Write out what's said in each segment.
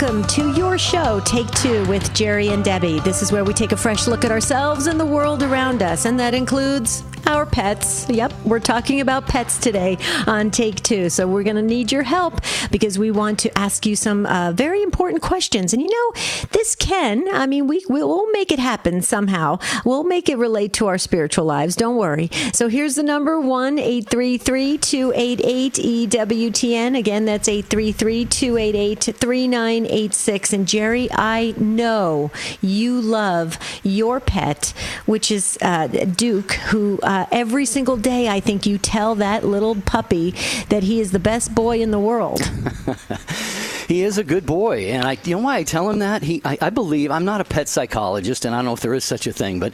welcome to your show, Take Two with Jerry and Debbie. This is where we take a fresh look at ourselves and the world around us, and that includes our pets. Yep, we're talking about pets today on Take Two. So we're going to need your help because we want to ask you some very important questions. And you know, this we'll make it happen somehow. We'll make it relate to our spiritual lives. Don't worry. So here's the number, 1-833-288-EWTN. Again, that's 833-288-3986. And Jerry, I know you love your pet, which is Duke, who every single day I think you tell that little puppy that he is the best boy in the world. He is a good boy, and you know why I tell him that? I believe, I'm not a pet psychologist, and I don't know if there is such a thing, but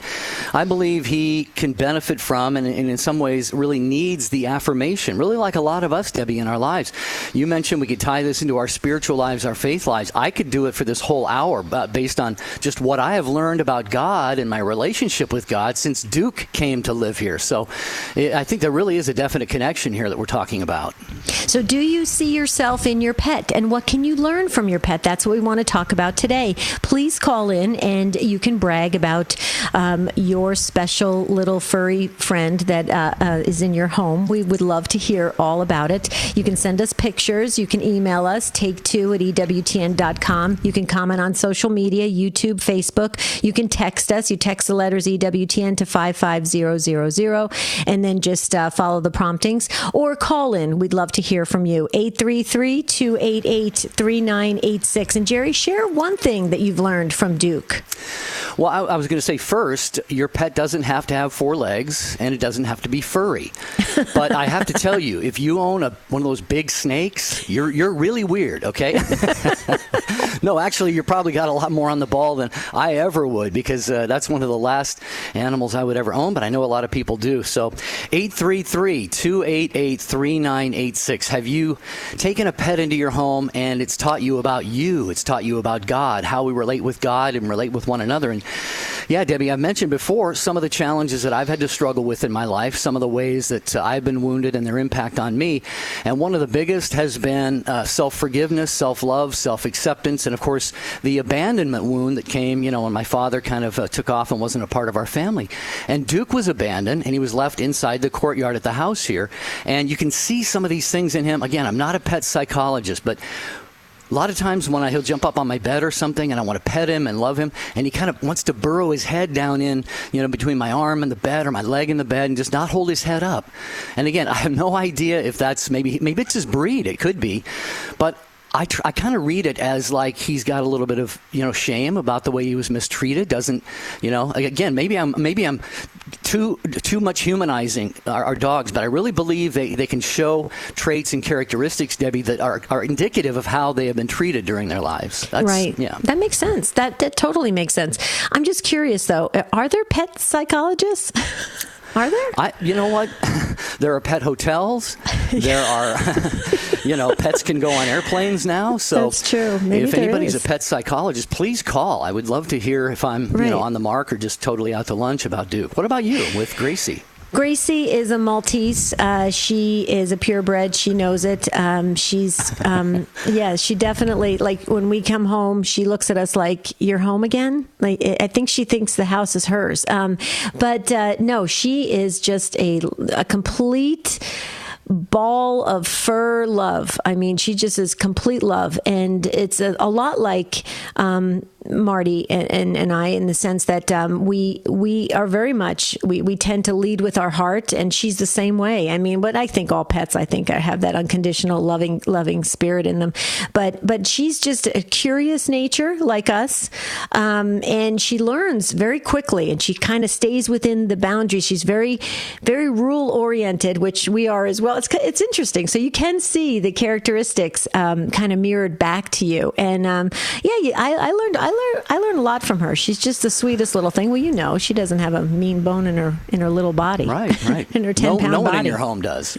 I believe he can benefit from, and in some ways really needs the affirmation, really like a lot of us, Debbie, in our lives. You mentioned we could tie this into our spiritual lives, our faith lives. I could do it for this whole hour based on just what I have learned about God and my relationship with God since Duke came to live here. So I think there really is a definite connection here that we're talking about. So do you see yourself in your pet, and what can you learn from your pet? That's what we want to talk about today. Please call in and you can brag about your special little furry friend that is in your home. We would love to hear all about it. You can send us pictures. You can email us, take2@EWTN.com. You can comment on social media, YouTube, Facebook. You can text us. You text the letters EWTN to 55000 and then just follow the promptings, or call in. We'd love to hear from you. 833-288-3986. And Jerry, share one thing that you've learned from Duke. Well, I was going to say first, your pet doesn't have to have 4 legs, and it doesn't have to be furry. But I have to tell you, if you own one of those big snakes, you're really weird, okay? No, actually, you probably got a lot more on the ball than I ever would, because that's one of the last animals I would ever own, but I know a lot of people do. So 833-288-3986. Have you taken a pet into your home and it's taught you about you? It's taught you about God, how we relate with God and relate with one another. And yeah, Debbie, I've mentioned before some of the challenges that I've had to struggle with in my life, some of the ways that I've been wounded and their impact on me. And one of the biggest has been self-forgiveness, self-love, self-acceptance, and of course, the abandonment wound that came, when my father kind of took off and wasn't a part of our family. And Duke was abandoned, and he was left inside the courtyard at the house here. And you can see some of these things in him. Again, I'm not a pet psychologist, but a lot of times when he'll jump up on my bed or something and I want to pet him and love him, and he kind of wants to burrow his head down in, between my arm and the bed or my leg in the bed and just not hold his head up. And again, I have no idea if that's maybe it's his breed. It could be. But I kind of read it as like he's got a little bit of, shame about the way he was mistreated. Doesn't, again, maybe I'm too much humanizing our dogs, but I really believe they can show traits and characteristics, Debbie, that are indicative of how they have been treated during their lives. Right. Yeah. That makes sense. That totally makes sense. I'm just curious, though. Are there pet psychologists? Are there? You know what? There are pet hotels. There are, pets can go on airplanes now. So that's true. Maybe if anybody's a pet psychologist, please call. I would love to hear if I'm, on the mark or just totally out to lunch about Duke. What about you with Gracie? Gracie is a Maltese. She is a purebred. She knows it. She's, she definitely, like, when we come home, she looks at us like, you're home again? Like, I think she thinks the house is hers. But no, she is just a complete ball of fur love. I mean, she just is complete love. And it's a lot like Marty and I, in the sense that we are very much, we tend to lead with our heart, and she's the same way. I mean, but I think all pets, have that unconditional loving spirit in them. But she's just a curious nature like us, and she learns very quickly, and she kind of stays within the boundaries. She's very, very rule oriented, which we are as well. It's interesting. So you can see the characteristics kind of mirrored back to you. And I learned a lot from her. She's just the sweetest little thing. Well, she doesn't have a mean bone in her little body. Right. In her 10-pound body. No one in your home does.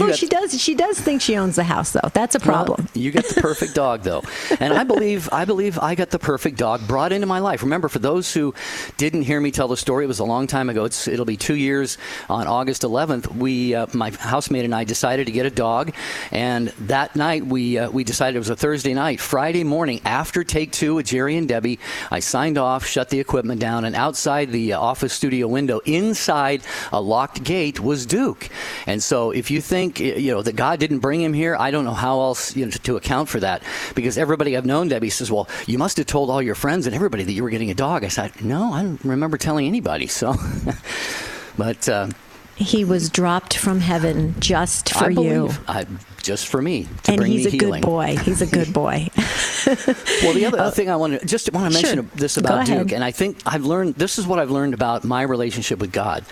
Although she does think she owns the house, though. That's a problem. Well, you got the perfect dog, though. And I believe I got the perfect dog brought into my life. Remember, for those who didn't hear me tell the story, it was a long time ago. It'll be 2 years on August 11th. My housemate and I decided to get a dog. And that night, we decided, it was a Thursday night. Friday morning, after take two with Jerry and Debbie, I signed off, shut the equipment down, and outside the office studio window, inside a locked gate, was Duke. And so if you think, that God didn't bring him here, I don't know how else to account for that. Because everybody I've known, Debbie, says, well, you must have told all your friends and everybody that you were getting a dog. I said, no, I don't remember telling anybody. So, but... he was dropped from heaven just for you. Just for me. And bring he's me a healing. good boy. He's a good boy. Well, the other thing I want to mention this about Go Duke, ahead. and I think this is what I've learned about my relationship with God.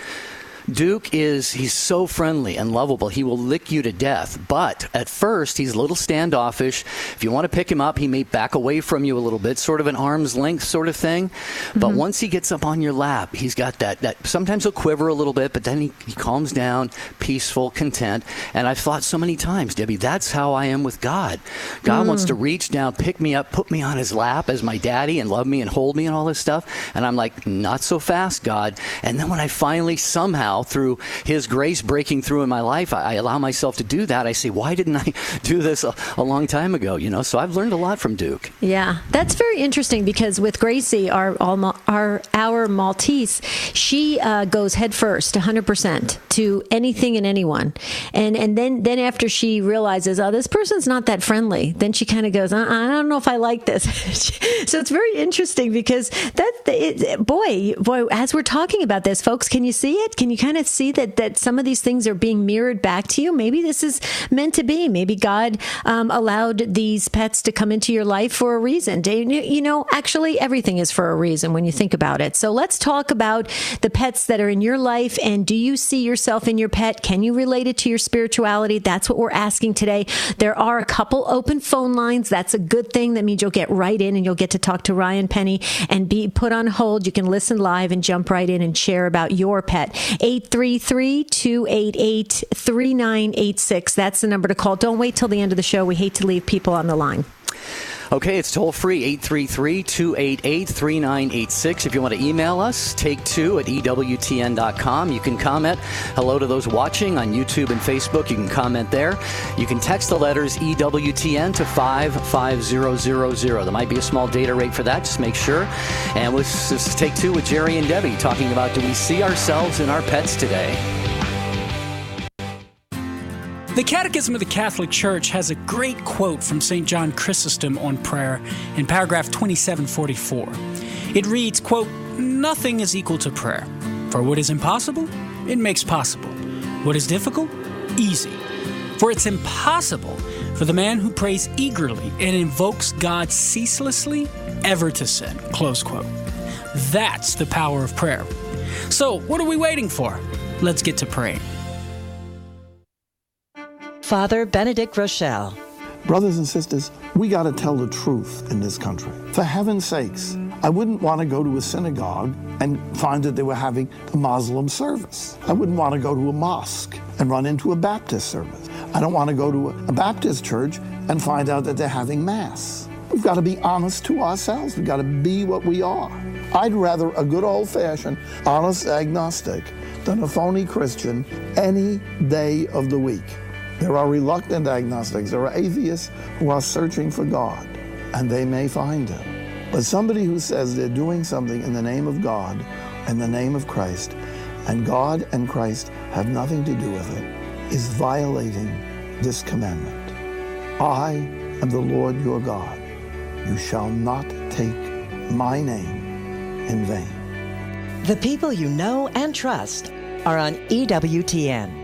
Duke he's so friendly and lovable. He will lick you to death. But at first, he's a little standoffish. If you want to pick him up, he may back away from you a little bit, sort of an arm's length sort of thing. But once he gets up on your lap, he's got that sometimes he'll quiver a little bit, but then he calms down, peaceful, content. And I've thought so many times, Debbie, that's how I am with God. God wants to reach down, pick me up, put me on his lap as my daddy and love me and hold me and all this stuff. And I'm like, not so fast, God. And then when I finally somehow, through his grace breaking through in my life, I allow myself to do that. I say, why didn't I do this a long time ago? So I've learned a lot from Duke. Yeah, that's very interesting because with Gracie, our Maltese, she goes head first, 100% to anything and anyone. And then after she realizes, oh, this person's not that friendly, then she kind of goes, I don't know if I like this. So it's very interesting because boy, as we're talking about this, folks, can you see it? Can you kind of see that some of these things are being mirrored back to you? Maybe this is meant to be. Maybe God allowed these pets to come into your life for a reason. Actually, everything is for a reason when you think about it. So let's talk about the pets that are in your life. And do you see yourself in your pet? Can you relate it to your spirituality? That's what we're asking today. There are a couple open phone lines. That's a good thing. That means you'll get right in and you'll get to talk to Ryan Penny and be put on hold. You can listen live and jump right in and share about your pet. 833-288-3986. That's the number to call. Don't wait till the end of the show. We hate to leave people on the line. Okay, it's toll free, 833-288-3986. If you want to email us, take2@EWTN.com. You can comment. Hello to those watching on YouTube and Facebook. You can comment there. You can text the letters EWTN to 55000. There might be a small data rate for that. Just make sure. And this is Take Two with Jerry and Debbie talking about, do we see ourselves in our pets today? The Catechism of the Catholic Church has a great quote from St. John Chrysostom on prayer in paragraph 2744. It reads, quote, "Nothing is equal to prayer. For what is impossible, it makes possible. What is difficult, easy. For it's impossible for the man who prays eagerly and invokes God ceaselessly ever to sin." Close quote. That's the power of prayer. So, what are we waiting for? Let's get to praying. Father Benedict Rochelle. Brothers and sisters, we got to tell the truth in this country. For heaven's sakes, I wouldn't want to go to a synagogue and find that they were having a Muslim service. I wouldn't want to go to a mosque and run into a Baptist service. I don't want to go to a Baptist church and find out that they're having Mass. We've got to be honest to ourselves. We've got to be what we are. I'd rather a good old-fashioned honest agnostic than a phony Christian any day of the week. There are reluctant agnostics. There are atheists who are searching for God, and they may find him. But somebody who says they're doing something in the name of God, in the name of Christ, and God and Christ have nothing to do with it, is violating this commandment. I am the Lord your God. You shall not take my name in vain. The people you know and trust are on EWTN.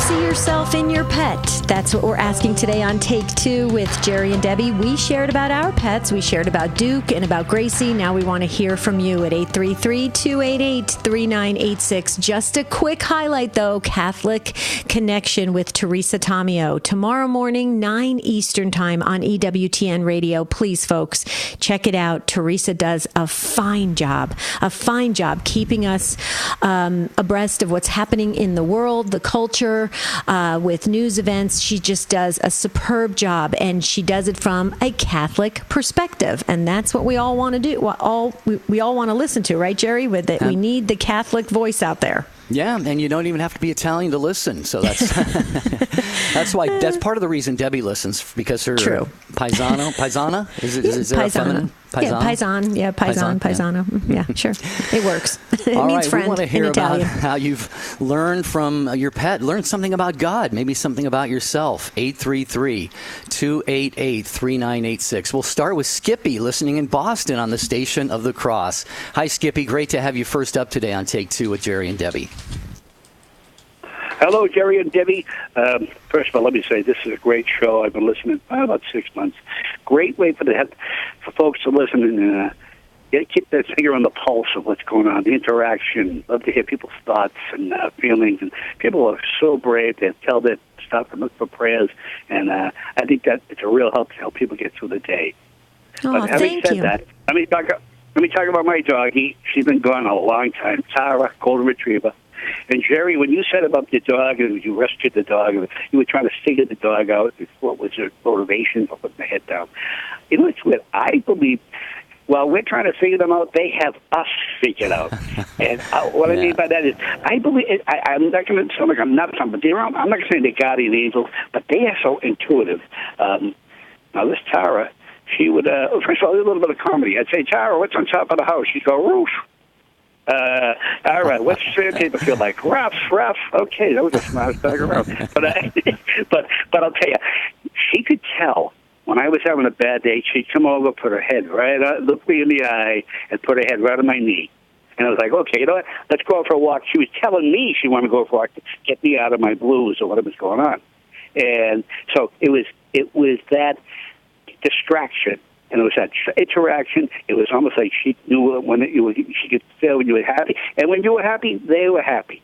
see yourself in your pet? That's what we're asking today on Take Two with Jerry and Debbie. We shared about our pets. We shared about Duke and about Gracie. Now we want to hear from you at 833-288-3986. Just a quick highlight, though. Catholic Connection with Teresa Tomeo. Tomorrow morning, 9 Eastern Time on EWTN Radio. Please, folks, check it out. Teresa does a fine job keeping us abreast of what's happening in the world, the culture, with news events. She just does a superb job, and she does it from a Catholic perspective, and that's what we all want to do. We all want to listen to, right, Jerry? With it, we need the Catholic voice out there. Yeah, and you don't even have to be Italian to listen. So that's that's part of the reason Debbie listens, because her paisana is there a feminine? Paisan. Yeah, paisan. Yeah, paisano. Yeah, sure. It works. It All means right, friend we want to hear in about Italian. how you've learned from your pet, learned something about God, maybe something about yourself. 833-288-3986. We'll start with Skippy, listening in Boston on the Station of the Cross. Hi, Skippy. Great to have you first up today on Take Two with Jerry and Debbie. Hello, Jerry and Debbie. First of all, let me say this is a great show. I've been listening about 6 months. Great way for folks to listen and keep their finger on the pulse of what's going on, the interaction. Love to hear people's thoughts and feelings. And people are so brave. They tell their stuff and look for prayers. And I think that it's a real help to help people get through the day. Oh, but having thank said you. that, let me talk about my doggie. She's been gone a long time. Tara, golden retriever. And Jerry, when you said about your dog and you rescued the dog and you were trying to figure the dog out, what was your motivation for putting the head down? You know, it's weird. I believe while we're trying to figure them out, they have us figured out. And what I mean by that is, I believe I'm not going to sound like I'm not something. I'm not going to say they're guardian angels, but they are so intuitive. Now this Tara, she would first of all, a little bit of comedy. I'd say, Tara, what's on top of the house? She'd go, roof. All right, what's sandpaper feel like? Rough. Okay, that was the smartest dog around. But I'll tell you, she could tell when I was having a bad day. She'd come over, put her head look me in the eye, and put her head right on my knee. And I was like, okay, you know what? Let's go for a walk. She was telling me she wanted to go for a walk to get me out of my blues or whatever was going on. And so it was that distraction. And it was that interaction. It was almost like she knew she could feel when you were happy. And when you were happy, they were happy.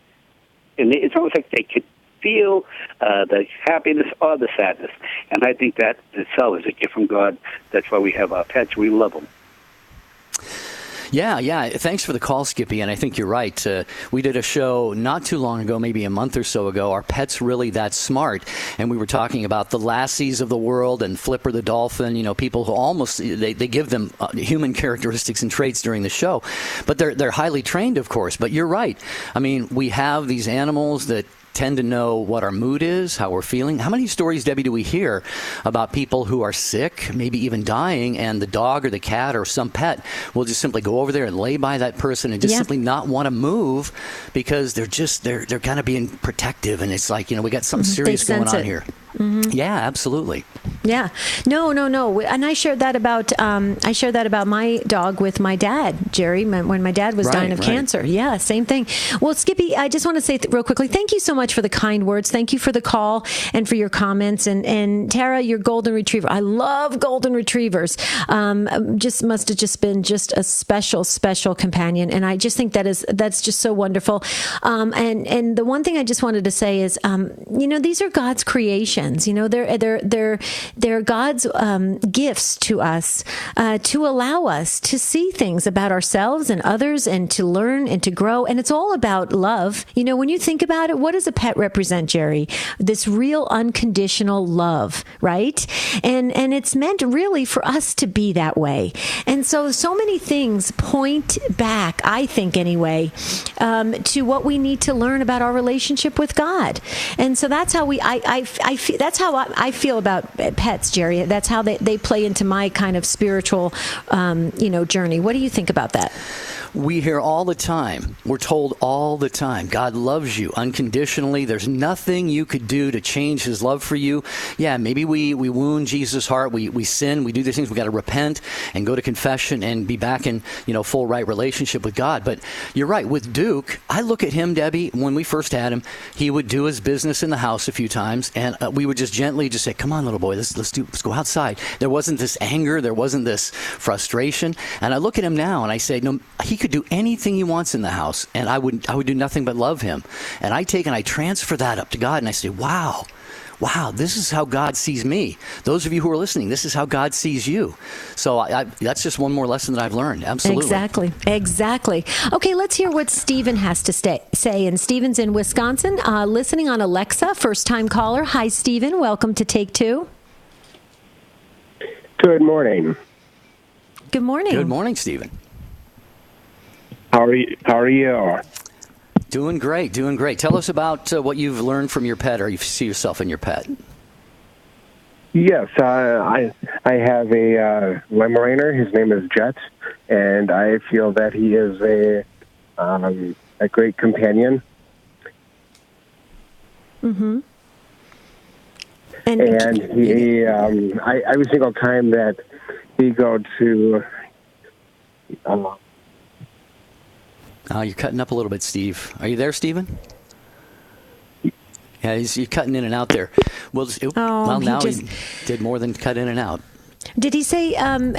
And it's almost like they could feel the happiness or the sadness. And I think that itself is a gift from God. That's why we have our pets. We love them. Yeah. Thanks for the call, Skippy. And I think you're right. We did a show not too long ago, maybe a month or so ago, Are Pets Really That Smart? And we were talking about the Lassies of the world and Flipper the dolphin, people who almost, they give them human characteristics and traits during the show. But they're highly trained, of course. But you're right. I mean, we have these animals that tend to know what our mood is, how we're feeling. How many stories, Debbie, do we hear about people who are sick, maybe even dying, and the dog or the cat or some pet will just simply go over there and lay by that person and just simply not want to move because they're kind of being protective, and it's like, we got something serious going on here. Mm-hmm. Yeah, absolutely. Yeah. No. And I shared that about my dog with my dad, Jerry, when my dad was dying of cancer. Yeah, same thing. Well, Skippy, I just want to say real quickly, thank you so much for the kind words. Thank you for the call and for your comments. And Tara, your golden retriever. I love golden retrievers. Just must have just been just a special companion. And I just think that's just so wonderful. And the one thing I just wanted to say is, these are God's creations. They're God's gifts to us to allow us to see things about ourselves and others and to learn and to grow. And it's all about love. When you think about it, what does a pet represent, Jerry? This real unconditional love, right? And it's meant really for us to be that way. And so many things point back, I think anyway, to what we need to learn about our relationship with God. And so that's how that's how I feel about pets, Jerry. That's how they play into my kind of spiritual, journey. What do you think about that? We hear all the time, we're told all the time, God loves you unconditionally. There's nothing you could do to change his love for you. Yeah, maybe we wound Jesus' heart. We sin. We do these things. We got to repent and go to confession and be back in, full right relationship with God. But you're right. With Duke, I look at him, Debbie, when we first had him, he would do his business in the house a few times, and we would just gently just say, come on, little boy, let's go outside. There wasn't this anger. There wasn't this frustration. And I look at him now and I say, no, he could do anything he wants in the house, and I would do nothing but love him. And I transfer that up to God, and I say, wow, this is how God sees me. Those of you who are listening, this is how God sees you. So that's just one more lesson that I've learned. Absolutely. Exactly. Okay, let's hear what Stephen has to say. And Stephen's in Wisconsin, listening on Alexa, first-time caller. Hi, Stephen. Welcome to Take Two. Good morning. Good morning. Good morning, Stephen. How are you? Doing great. Tell us about what you've learned from your pet, or you see yourself in your pet. Yes, I have a Weimaraner. His name is Jet, and I feel that he is a great companion. Mm-hmm. And he, every single time that we go to. You're cutting up a little bit, Steve. Are you there, Stephen? Yeah, you're cutting in and out there. He did more than cut in and out. Did he say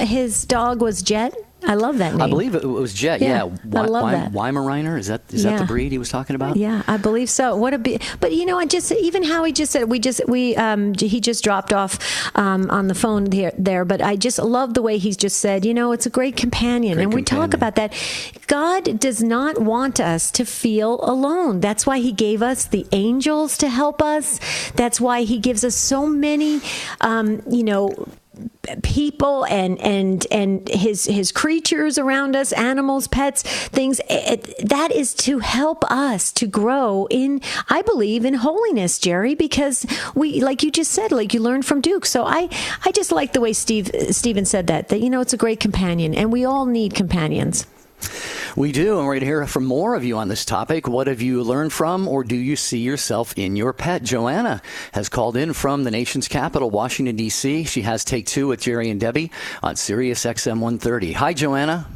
his dog was Jet? I love that name. I believe it was Jet. Yeah. I love that. Weimaraner, is that the breed he was talking about? Yeah, I believe so. But I just, even how he just said, he just dropped off on the phone there. But I just love the way he's just said, it's a great companion. We talk about that. God does not want us to feel alone. That's why he gave us the angels to help us. That's why he gives us so many, people and his creatures around us, animals, pets, things. That is to help us to grow in, I believe, in holiness, Jerry, because we, like you just said, like you learned from Duke. So I just like the way Stephen said that it's a great companion, and we all need companions. We do, and we're going to hear from more of you on this topic. What have you learned from, or do you see yourself in your pet? Joanna has called in from the nation's capital, Washington, D.C. She has Take Two with Jerry and Debbie on Sirius XM 130. Hi, Joanna.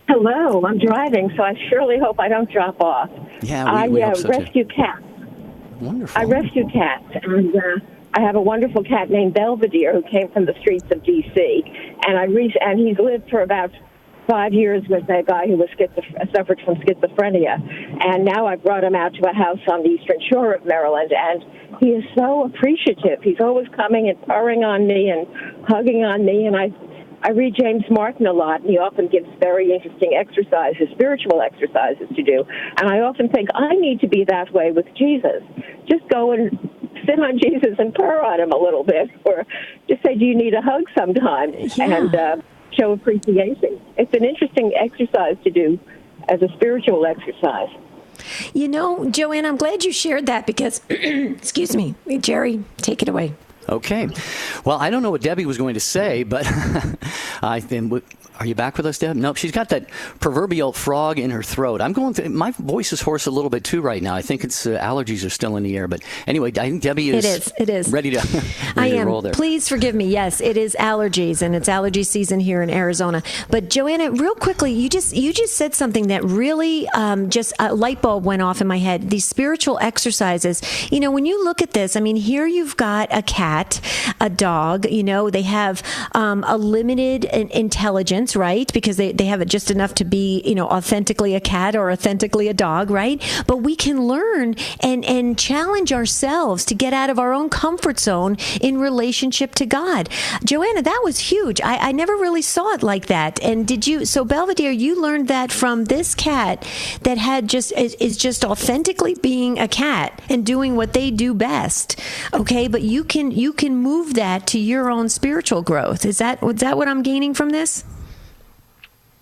Hello. I'm driving, so I surely hope I don't drop off. Yeah, we hope so, rescue cats. Wonderful. I rescue cats, and I have a wonderful cat named Belvedere who came from the streets of D.C., and he's lived for about 5 years with a guy who was suffered from schizophrenia, and now I brought him out to a house on the eastern shore of Maryland, and he is so appreciative. He's always coming and purring on me and hugging on me, and I read James Martin a lot, and he often gives very interesting exercises, spiritual exercises to do, and I often think I need to be that way with Jesus. Just go and sit on Jesus and purr on him a little bit, or just say, do you need a hug sometime? Yeah. And show appreciation. It's an interesting exercise to do as a spiritual exercise. Joanne, I'm glad you shared that because, excuse me, Jerry, take it away. Okay. Well, I don't know what Debbie was going to say, but I think. Are you back with us, Deb? Nope. She's got that proverbial frog in her throat. My voice is hoarse a little bit too right now. I think it's allergies are still in the air. But anyway, I think Debbie is. It is ready to. I am. Roll there. Please forgive me. Yes, it is allergies, and it's allergy season here in Arizona. But Joanna, real quickly, you just said something that really just a light bulb went off in my head. These spiritual exercises. When you look at this, here you've got a cat, a dog. They have a limited intelligence. Right? Because they have it just enough to be, authentically a cat or authentically a dog, right? But we can learn and challenge ourselves to get out of our own comfort zone in relationship to God. Joanna, that was huge. I never really saw it like that. And so Belvedere, you learned that from this cat that is just authentically being a cat and doing what they do best. Okay, but you can move that to your own spiritual growth. Is that what I'm gaining from this?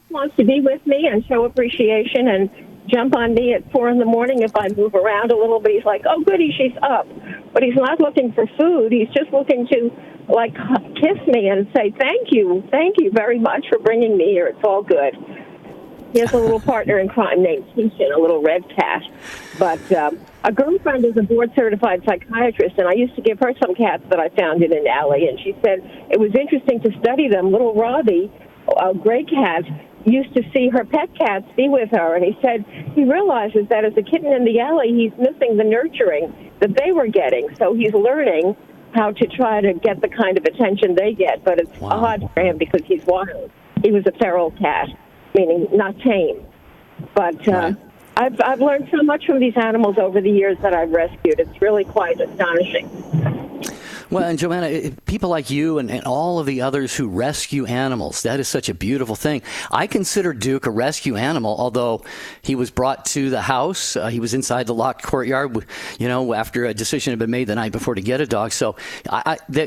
Wants to be with me and show appreciation and jump on me at 4 a.m. if I move around a little bit. He's like, oh, goody, she's up. But he's not looking for food. He's just looking to, kiss me and say, thank you very much for bringing me here. It's all good. He has a little partner in crime named Keishan, a little red cat. But a girlfriend is a board-certified psychiatrist, and I used to give her some cats that I found in an alley, and she said it was interesting to study them. Little Robbie, a gray cat, used to see her pet cats be with her, and he said he realizes that as a kitten in the alley, he's missing the nurturing that they were getting, so he's learning how to try to get the kind of attention they get, but it's odd for him because he's wild. He was a feral cat, meaning not tame. But I've learned so much from these animals over the years that I've rescued. It's really quite astonishing. Well, and Joanna, people like you and all of the others who rescue animals, that is such a beautiful thing. I consider Duke a rescue animal, although he was brought to the house. He was inside the locked courtyard, after a decision had been made the night before to get a dog. So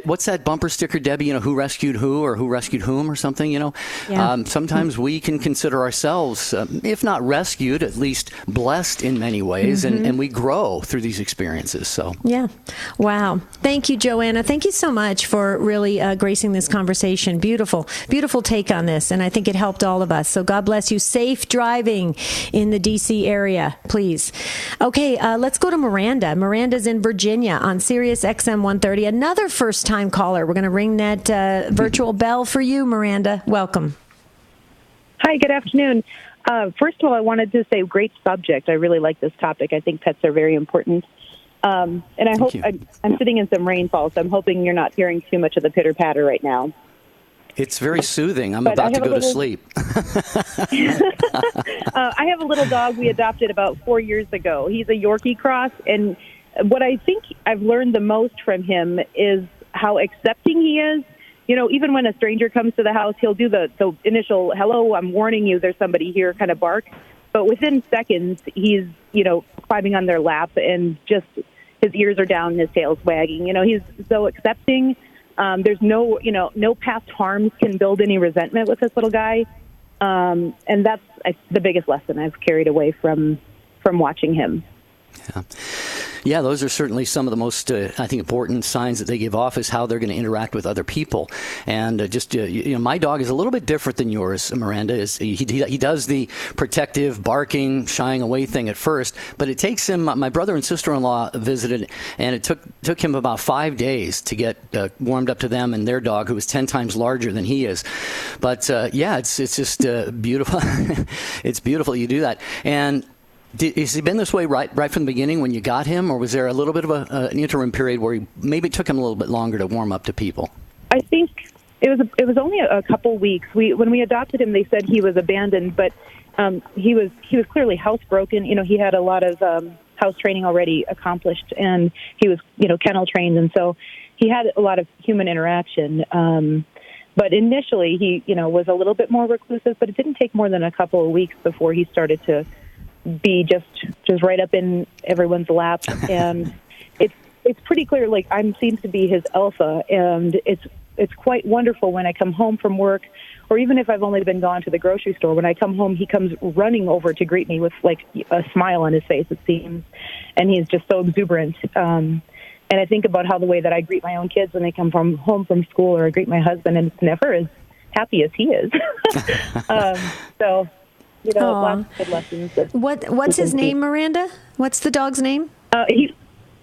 what's that bumper sticker, Debbie, who rescued who or who rescued whom or something, Yeah. Sometimes we can consider ourselves, if not rescued, at least blessed in many ways, and we grow through these experiences. So Yeah. Wow. Thank you, Joanna. Thank you so much for really gracing this conversation. Beautiful, beautiful take on this. And I think it helped all of us. So God bless you. Safe driving in the D.C. area, please. Okay, let's go to Miranda. Miranda's in Virginia on Sirius XM 130. Another first-time caller. We're going to ring that virtual bell for you, Miranda. Welcome. Hi, good afternoon. First of all, I wanted to say great subject. I really like this topic. I think pets are very important. And I hope I'm sitting in some rainfall, so I'm hoping you're not hearing too much of the pitter patter right now. it's very soothing. I'm about to go to sleep. I have a little dog we adopted about 4 years ago. He's a Yorkie cross, and what I think I've learned the most from him is how accepting he is. You know, even when a stranger comes to the house, he'll do the initial, hello, I'm warning you, there's somebody here kind of bark. But within seconds, he's, climbing on their lap and just his ears are down and his tail's wagging. He's so accepting. There's no past harms can build any resentment with this little guy. And that's the biggest lesson I've carried away from watching him. Yeah, those are certainly some of the most, I think, important signs that they give off is how they're going to interact with other people. And my dog is a little bit different than yours, Miranda. He does the protective, barking, shying away thing at first, but it takes him. My brother and sister-in-law visited, and it took him about 5 days to get warmed up to them and their dog, who is 10 times larger than he is. But it's just beautiful. It's beautiful you do that. And has he been this way right from the beginning when you got him, or was there a little bit of an interim period where maybe it took him a little bit longer to warm up to people? I think it was only a couple weeks. When we adopted him, they said he was abandoned, but he was clearly housebroken. He had a lot of house training already accomplished, and he was kennel trained, and so he had a lot of human interaction. But initially, he was a little bit more reclusive, but it didn't take more than a couple of weeks before he started to be just right up in everyone's lap. And it's pretty clear, like, I seem to be his alpha, and it's quite wonderful when I come home from work, or even if I've only been gone to the grocery store. When I come home, he comes running over to greet me with like a smile on his face, it seems, and he's just so exuberant. And I think about how the way that I greet my own kids when they come home from school, or I greet my husband, and it's never as happy as he is. So lots of good lessons. What's his name, Miranda? What's the dog's name? He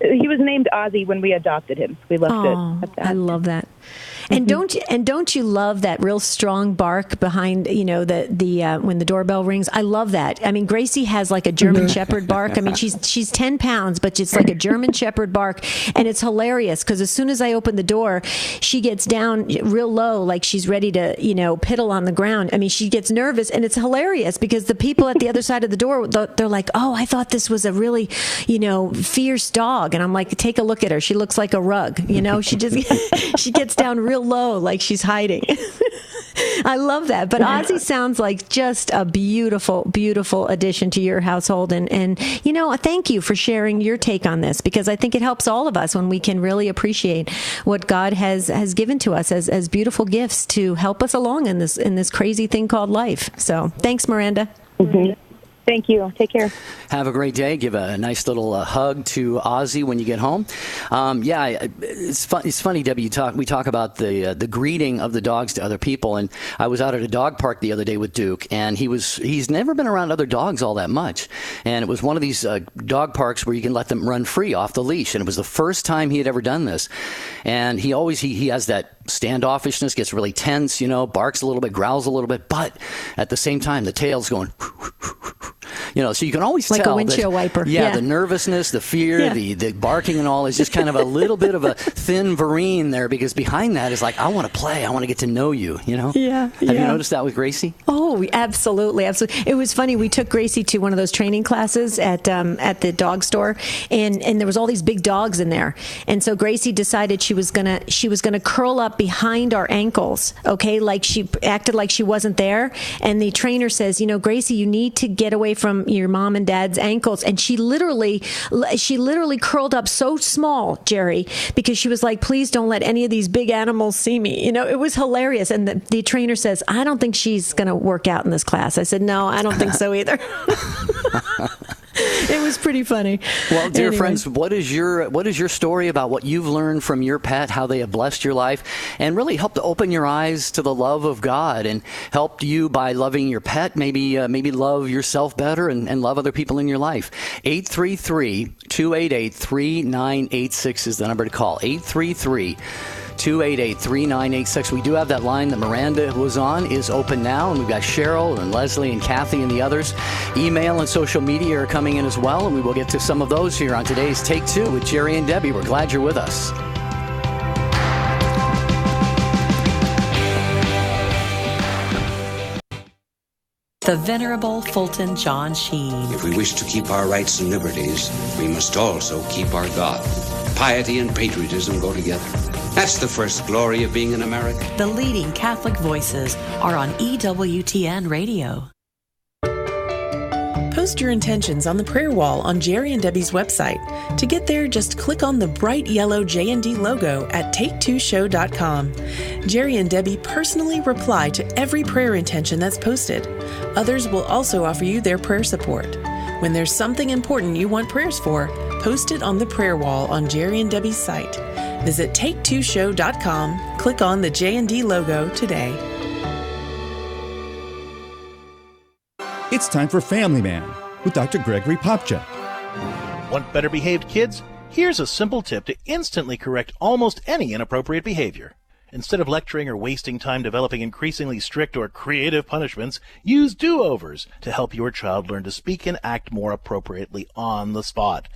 was named Ozzy when we adopted him. We left it at that. I love that. And don't you love that real strong bark behind the when the doorbell rings? I love that. I mean, Gracie has like a German Shepherd bark. I mean, she's 10 pounds, but it's like a German Shepherd bark, and it's hilarious because as soon as I open the door, she gets down real low, like she's ready to piddle on the ground. I mean, she gets nervous, and it's hilarious because the people at the other side of the door, they're like, "Oh, I thought this was a really fierce dog," and I'm like, "Take a look at her. She looks like a rug." She just she gets down real low, like she's hiding. I love that. But Ozzy sounds like just a beautiful, beautiful addition to your household. And thank you for sharing your take on this, because I think it helps all of us when we can really appreciate what God has given to us as beautiful gifts to help us along in this crazy thing called life. So thanks, Miranda. Mm-hmm. Thank you. Take care. Have a great day. Give a nice little hug to Ozzy when you get home. It's funny, Debbie. We talk about the greeting of the dogs to other people, and I was out at a dog park the other day with Duke, and he's never been around other dogs all that much, and it was one of these dog parks where you can let them run free off the leash, and it was the first time he had ever done this, and he has that standoffishness, gets really tense, barks a little bit, growls a little bit, but at the same time the tail's going. So you can always like tell a windshield wiper. Yeah, the nervousness, the fear, the barking and all is just kind of a little bit of a thin vereen there, because behind that is like, I want to play. I want to get to know you, Yeah. Have you noticed that with Gracie? Oh, absolutely. It was funny. We took Gracie to one of those training classes at the dog store, and there was all these big dogs in there. And so Gracie decided she was gonna curl up behind our ankles, okay? Like she acted like she wasn't there. And the trainer says, Gracie, you need to get away from your mom and dad's ankles. And she literally curled up so small, Jerry, because she was like, please don't let any of these big animals see me. It was hilarious. And the trainer says, I don't think she's going to work out in this class. I said, no, I don't think so either. It was pretty funny. Well, dear friends, what is your story about what you've learned from your pet, how they have blessed your life, and really helped to open your eyes to the love of God, and helped you by loving your pet, maybe love yourself better and love other people in your life? 833-288-3986 is the number to call. 833-288-3986. We do have that line that Miranda was on is open now, and we've got Cheryl and Leslie and Kathy and the others. Email and social media are coming in as well, and we will get to some of those here on today's Take Two with Jerry and Debbie. We're glad you're with us. The Venerable Fulton John Sheen. If we wish to keep our rights and liberties, we must also keep our God. Piety and patriotism go together. That's the first glory of being an American. The leading Catholic voices are on EWTN Radio. Post your intentions on the prayer wall on Jerry and Debbie's website. To get there, just click on the bright yellow J&D logo at take2show.com. Jerry and Debbie personally reply to every prayer intention that's posted. Others will also offer you their prayer support. When there's something important you want prayers for, post it on the prayer wall on Jerry and Debbie's site. Visit take2show.com, click on the J&D logo today. It's time for Family Man with Dr. Gregory Popchak. Want better behaved kids? Here's a simple tip to instantly correct almost any inappropriate behavior. Instead of lecturing or wasting time developing increasingly strict or creative punishments, use do-overs to help your child learn to speak and act more appropriately on the spot.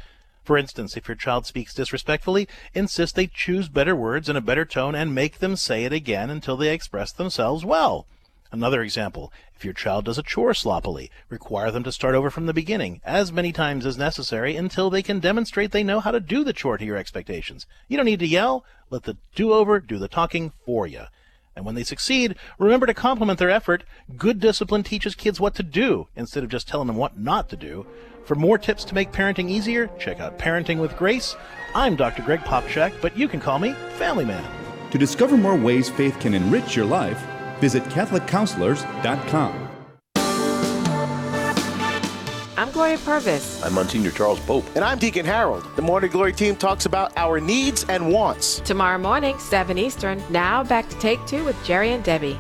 For instance, if your child speaks disrespectfully, insist they choose better words and a better tone and make them say it again until they express themselves well. Another example, if your child does a chore sloppily, require them to start over from the beginning, as many times as necessary, until they can demonstrate they know how to do the chore to your expectations. You don't need to yell. Let the do-over do the talking for you. And when they succeed, remember to compliment their effort. Good discipline teaches kids what to do, instead of just telling them what not to do. For more tips to make parenting easier, check out Parenting with Grace. I'm Dr. Greg Popchak, but you can call me Family Man. To discover more ways faith can enrich your life, visit CatholicCounselors.com. I'm Gloria Purvis. I'm Monsignor Charles Pope. And I'm Deacon Harold. The Morning Glory team talks about our needs and wants. Tomorrow morning, 7 Eastern. Now back to Take Two with Jerry and Debbie.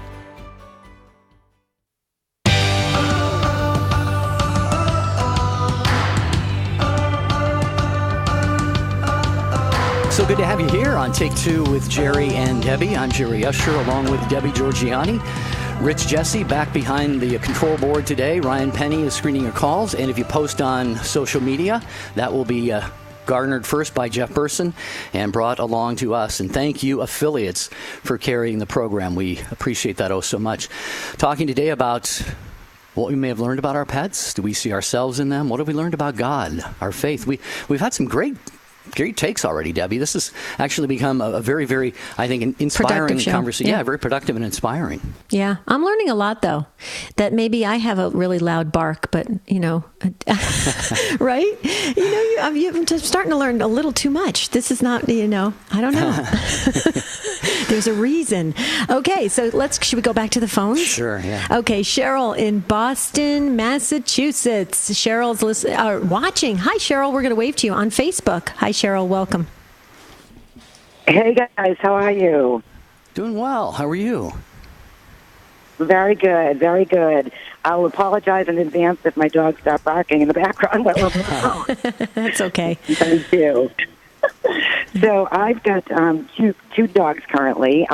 So good to have you here on Take Two with Jerry and Debbie. I'm Jerry Usher along with Debbie Georgiani. Rich Jesse back behind the control board today. Ryan Penny is screening your calls. And if you post on social media, that will be garnered first by Jeff Burson and brought along to us. And thank you, affiliates, for carrying the program. We appreciate that so much. Talking today about what we may have learned about our pets. Do we see ourselves in them? What have we learned about God, our faith? We've had some great great takes already, Debbie. This has actually become a very, very, I think, inspiring conversation. Yeah, very productive and inspiring. Yeah, I'm learning a lot, though, that maybe I have a really loud bark, but, right? I'm just starting to learn a little too much. This is not, I don't know. There's a reason. Okay, so should we go back to the phones? Sure, yeah. Okay, Cheryl in Boston, Massachusetts. Cheryl's watching. Hi, Cheryl. We're going to wave to you on Facebook. Hi, Cheryl. Welcome. Hey, guys. How are you? Doing well. How are you? Very good. Very good. I'll apologize in advance if my dogs start barking in the background. That's okay. Thank you. So I've got two dogs currently.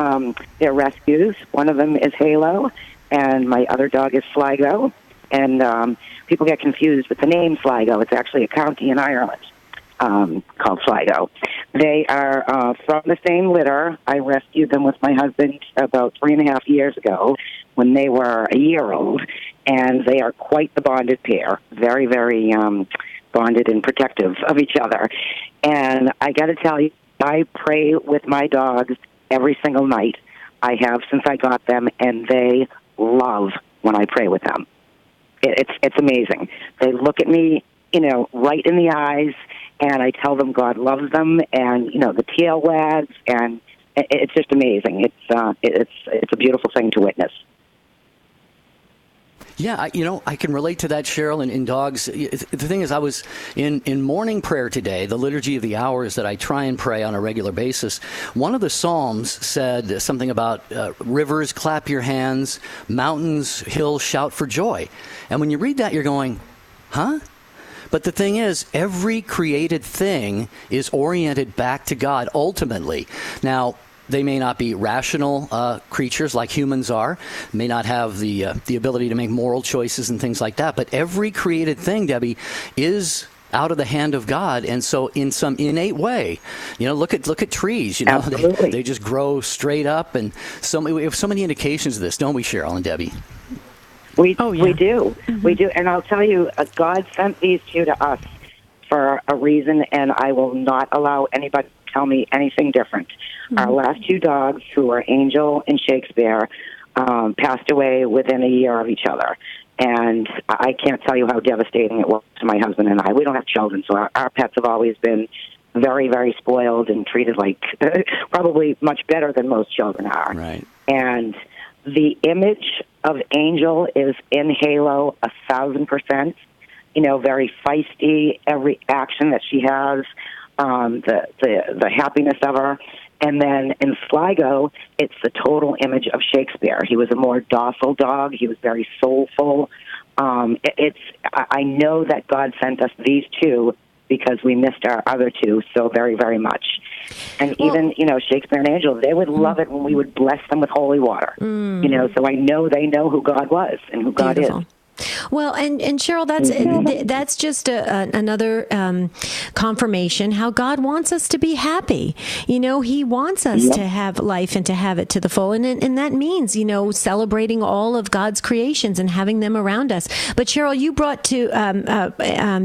They're rescues. One of them is Halo, and my other dog is Sligo. And people get confused with the name Sligo. It's actually a county in Ireland called Sligo. They are from the same litter. I rescued them with my husband about 3.5 years ago when they were a year old, and they are quite the bonded pair. Very, very bonded and protective of each other. And I got to tell you, I pray with my dogs every single night. I have since I got them, and they love when I pray with them. It's amazing. They look at me, right in the eyes, and I tell them God loves them, and the tail wags, and it's just amazing. It's a beautiful thing to witness. Yeah, I can relate to that, Cheryl, in dogs. The thing is, I was in morning prayer today, the Liturgy of the Hours that I try and pray on a regular basis. One of the Psalms said something about rivers, clap your hands, mountains, hills, shout for joy. And when you read that, you're going, huh? But the thing is, every created thing is oriented back to God ultimately. Now, they may not be rational creatures like humans are, may not have the ability to make moral choices and things like that. But every created thing, Debbie, is out of the hand of God, and so in some innate way, look at trees. They just grow straight up, and we have so many indications of this, don't we, Cheryl and Debbie? We do. We do, and I'll tell you, God sent these two to us for a reason, and I will not allow anybody to tell me anything different. Mm-hmm. Our last two dogs, who are Angel and Shakespeare, passed away within a year of each other. And I can't tell you how devastating it was to my husband and I. We don't have children, so our pets have always been very, very spoiled and treated like probably much better than most children are. Right. And the image of Angel is in Halo 1,000%. Very feisty, every action that she has, the happiness of her. And then in Sligo, it's the total image of Shakespeare. He was a more docile dog. He was very soulful. I know that God sent us these two because we missed our other two so very, very much. And even, Shakespeare and Angel, they would love it when we would bless them with holy water. So I know they know who God was and who God is. Well, and Cheryl, that's just another confirmation how God wants us to be happy. He wants us to have life and to have it to the full, and that means celebrating all of God's creations and having them around us. But Cheryl, you brought to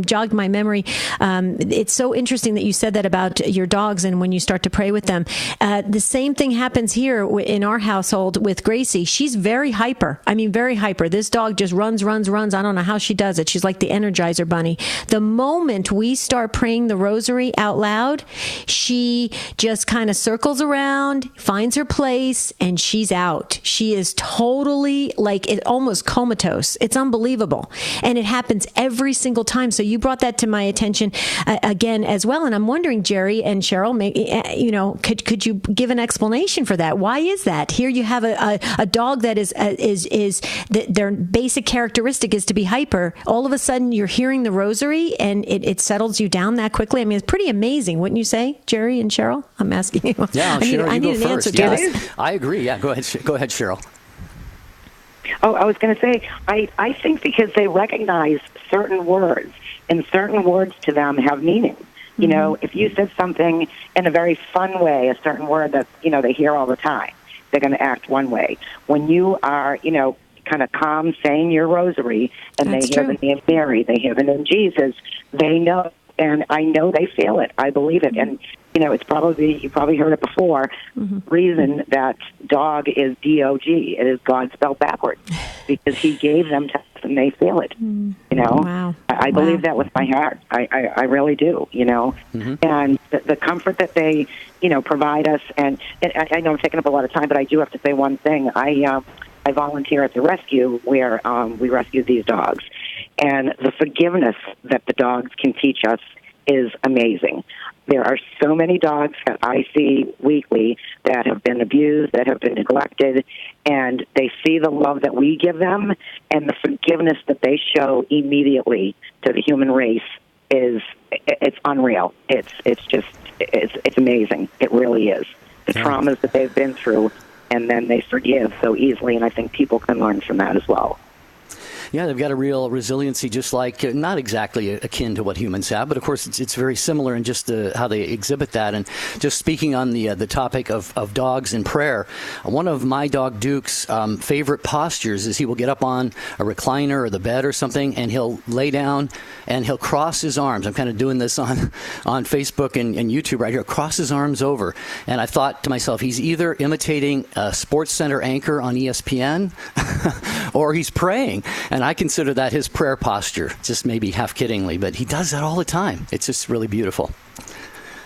jogged my memory. It's so interesting that you said that about your dogs and when you start to pray with them. The same thing happens here in our household with Gracie. She's very hyper. I mean, very hyper. This dog just runs. I don't know how she does it. She's like the Energizer Bunny. The moment we start praying the rosary out loud, she just kind of circles around, finds her place, and she's out. She is totally almost comatose. It's unbelievable. And it happens every single time. So you brought that to my attention again as well. And I'm wondering, Jerry and Cheryl, could you give an explanation for that? Why is that? Here you have a dog that is their basic characteristic is to be hyper. All of a sudden, you're hearing the rosary, and it settles you down that quickly. I mean, it's pretty amazing, wouldn't you say, Jerry and Cheryl? I'm asking you. Yeah, I need an answer to this. I agree. Yeah, go ahead, Cheryl. Oh, I was going to say, I think because they recognize certain words, and certain words to them have meaning. If you said something in a very fun way, a certain word that they hear all the time, they're going to act one way. When you are, kind of calm saying your rosary, and they hear the name Mary, they hear the name Jesus, they know and I know they feel it. I believe it. And, it's you probably heard it before, reason that dog is D-O-G. It is God spelled backwards because he gave them to us and they feel it, Wow. I believe that with my heart. I really do, And the comfort that they, provide us, and I know I'm taking up a lot of time, but I do have to say one thing. I volunteer at the rescue where we rescue these dogs, and the forgiveness that the dogs can teach us is amazing. There are so many dogs that I see weekly that have been abused, that have been neglected, and they see the love that we give them, and the forgiveness that they show immediately to the human race it's unreal. It's amazing. It really is. The traumas that they've been through, and then they forgive so easily, and I think people can learn from that as well. Yeah, they've got a real resiliency, just like, not exactly akin to what humans have, but of course it's very similar in just how they exhibit that. And just speaking on the topic of dogs and prayer, one of my dog Duke's favorite postures is he will get up on a recliner or the bed or something, and he'll lay down and he'll cross his arms. I'm kind of doing this on Facebook and YouTube right here. Cross his arms over. And I thought to myself, he's either imitating a Sports Center anchor on ESPN or he's praying. And I consider that his prayer posture, just maybe half kiddingly, but he does that all the time. It's just really beautiful.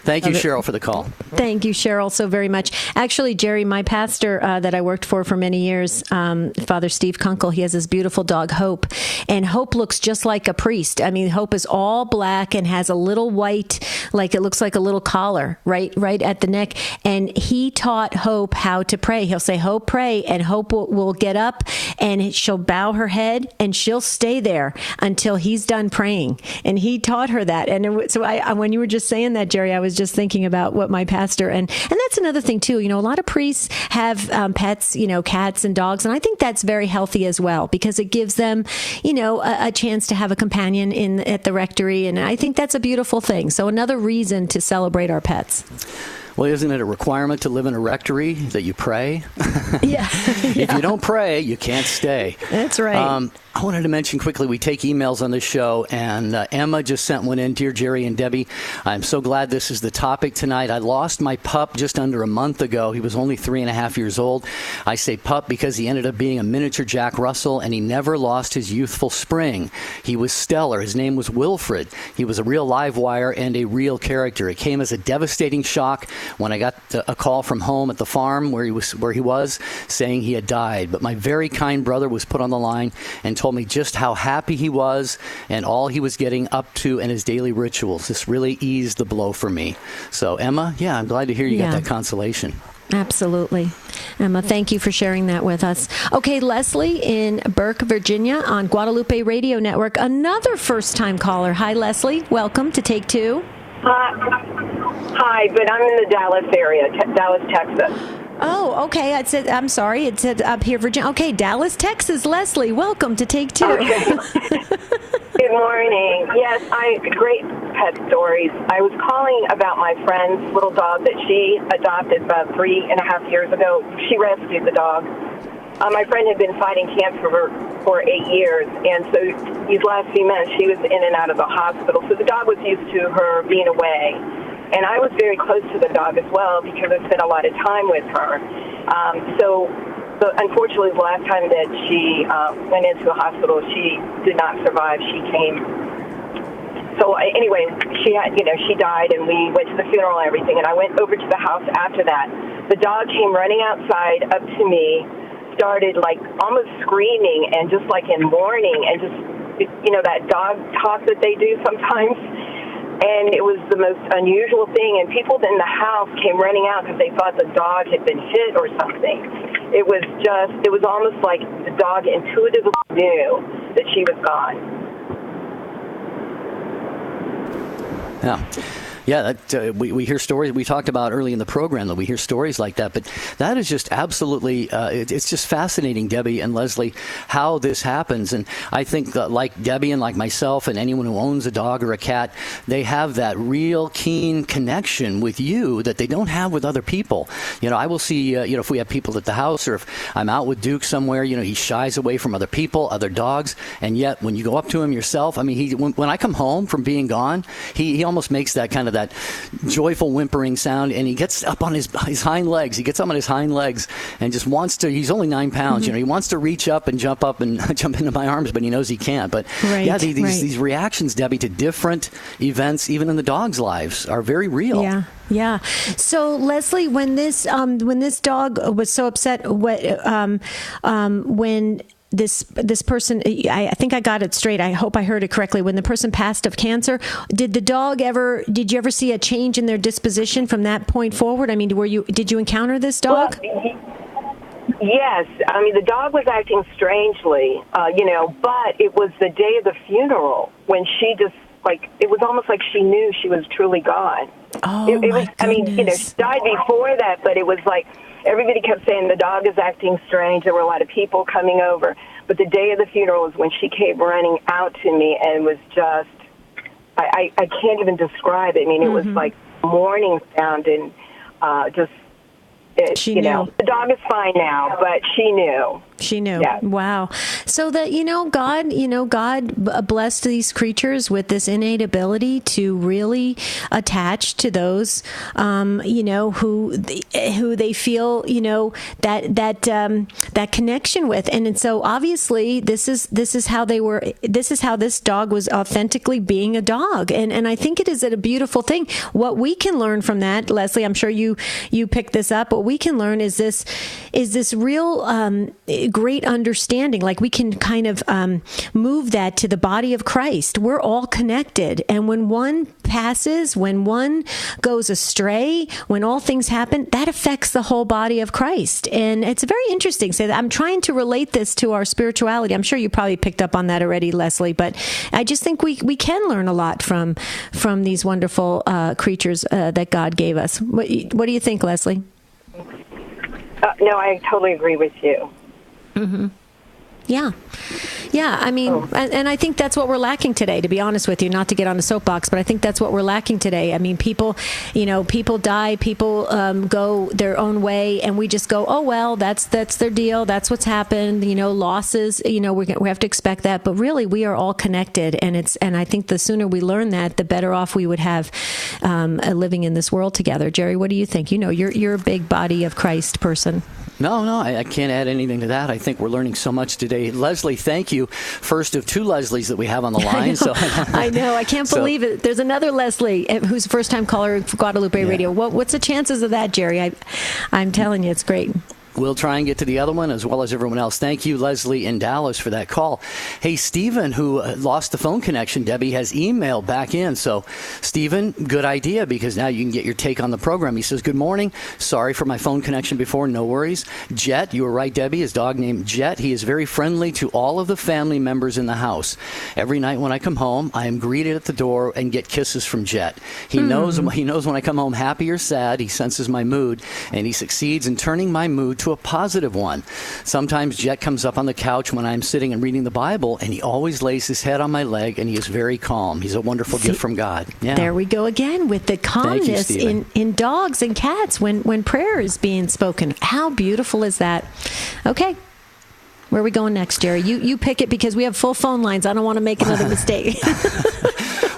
Thank you, Cheryl, for the call. Thank you, Cheryl, so very much. Actually, Jerry, my pastor that I worked for many years, Father Steve Kunkel, he has this beautiful dog, Hope. And Hope looks just like a priest. I mean, Hope is all black and has a little white, like it looks like a little collar right at the neck. And he taught Hope how to pray. He'll say, Hope, pray. And Hope will get up and she'll bow her head and she'll stay there until he's done praying. And he taught her that. And so when you were just saying that, Jerry, I was just thinking about what my pastor, and that's another thing too, a lot of priests have pets, cats and dogs, and I think that's very healthy as well, because it gives them, a chance to have a companion at the rectory, and I think that's a beautiful thing. So another reason to celebrate our pets. Well, isn't it a requirement to live in a rectory that you pray? Yeah. If you don't pray, you can't stay. That's right. I wanted to mention quickly, we take emails on this show, and Emma just sent one in. Dear Jerry and Debbie, I'm so glad this is the topic tonight. I lost my pup just under a month ago. He was only 3.5 years old. I say pup because he ended up being a miniature Jack Russell, and he never lost his youthful spring. He was stellar. His name was Wilfred. He was a real live wire and a real character. It came as a devastating shock when I got a call from home at the farm where he was saying he had died. But my very kind brother was put on the line and told me just how happy he was and all he was getting up to in his daily rituals. This really eased the blow for me. So, Emma, I'm glad to hear you got that consolation. Absolutely. Emma, thank you for sharing that with us. Okay, Leslie in Burke, Virginia on Guadalupe Radio Network, another first-time caller. Hi, Leslie. Welcome to Take Two. Hi, but I'm in the Dallas area, Dallas, Texas. Oh, okay. I'm sorry. It said up here, Virginia. Okay, Dallas, Texas. Leslie, welcome to Take Two. Okay. Good morning. Yes, great pet stories. I was calling about my friend's little dog that she adopted about 3.5 years ago. She rescued the dog. My friend had been fighting cancer for 8 years, and so these last few months she was in and out of the hospital. So the dog was used to her being away. And I was very close to the dog as well because I spent a lot of time with her. Unfortunately, the last time that she went into the hospital, she did not survive. She came. So anyway, she died, and we went to the funeral and everything. And I went over to the house after that. The dog came running outside up to me, started like almost screaming and just like in mourning and just that dog talk that they do sometimes. And it was the most unusual thing, and people in the house came running out because they thought the dog had been hit or something. It was almost like the dog intuitively knew that she was gone. Yeah. Yeah, we hear stories. We talked about early in the program that we hear stories like that. But that is just absolutely, it's just fascinating, Debbie and Leslie, how this happens. And I think that like Debbie and like myself and anyone who owns a dog or a cat, they have that real keen connection with you that they don't have with other people. I will see, if we have people at the house or if I'm out with Duke somewhere, he shies away from other people, other dogs. And yet when you go up to him yourself, I mean, when I come home from being gone, he almost makes that kind of that joyful whimpering sound, and he gets up on his hind legs. He gets up on his hind legs and just wants to. He's only 9 pounds. He wants to reach up and jump into my arms, but he knows he can't. But these reactions, Debbie, to different events, even in the dogs' lives, are very real. Yeah. So Leslie, when this dog was so upset, when this person, I think I got it straight. I hope I heard it correctly. When the person passed of cancer, did you ever see a change in their disposition from that point forward? I mean, did you encounter this dog? Well, yes. I mean, the dog was acting strangely, but it was the day of the funeral when she just, it was almost like she knew she was truly gone. Oh, it was, I mean, she died before that, but it was like, everybody kept saying the dog is acting strange. There were a lot of people coming over. But the day of the funeral was when she came running out to me and was just, I can't even describe it. I mean, it was like mourning sound and she knew. The dog is fine now, but she knew. She knew. Yeah. Wow. So that, God blessed these creatures with this innate ability to really attach to those, who they feel, that connection with. And so obviously this is how this dog was authentically being a dog. And I think it is a beautiful thing. What we can learn from that, Leslie, I'm sure you picked this up. What we can learn is this real, great understanding. Like we can kind of move that to the body of Christ. We're all connected. And when one passes, when one goes astray, when all things happen, that affects the whole body of Christ. And it's very interesting. So I'm trying to relate this to our spirituality. I'm sure you probably picked up on that already, Leslie, but I just think we can learn a lot from these wonderful creatures that God gave us. What do you think, Leslie? No, I totally agree with you. Mm-hmm. Yeah. I mean, and I think that's what we're lacking today, to be honest with you, not to get on a soapbox, but I think that's what we're lacking today. I mean, people die, people go their own way, and we just go, oh, well, that's their deal. That's what's happened. Losses, we have to expect that. But really, we are all connected. And I think the sooner we learn that, the better off we would have living in this world together. Jerry, what do you think? You're a big body of Christ person. No, I can't add anything to that. I think we're learning so much today. Leslie, thank you. First of two Leslies that we have on the line. I know. I can't believe it. There's another Leslie who's a first-time caller for Guadalupe Radio. What's the chances of that, Jerry? I'm telling you, it's great. We'll try and get to the other one as well as everyone else. Thank you, Leslie in Dallas, for that call. Hey, Stephen, who lost the phone connection, Debbie, has emailed back in. So, Stephen, good idea, because now you can get your take on the program. He says, good morning. Sorry for my phone connection before. No worries. Jet, you were right, Debbie. His dog named Jet. He is very friendly to all of the family members in the house. Every night when I come home, I am greeted at the door and get kisses from Jet. He knows when I come home happy or sad. He senses my mood, and he succeeds in turning my mood to a positive one. Sometimes Jet comes up on the couch when I'm sitting and reading the Bible, and he always lays his head on my leg, and he is very calm. He's a wonderful gift from God. Yeah. There we go again with the calmness in dogs and cats when prayer is being spoken. How beautiful is that? Okay. Where are we going next, Jerry? You pick it, because we have full phone lines. I don't want to make another mistake.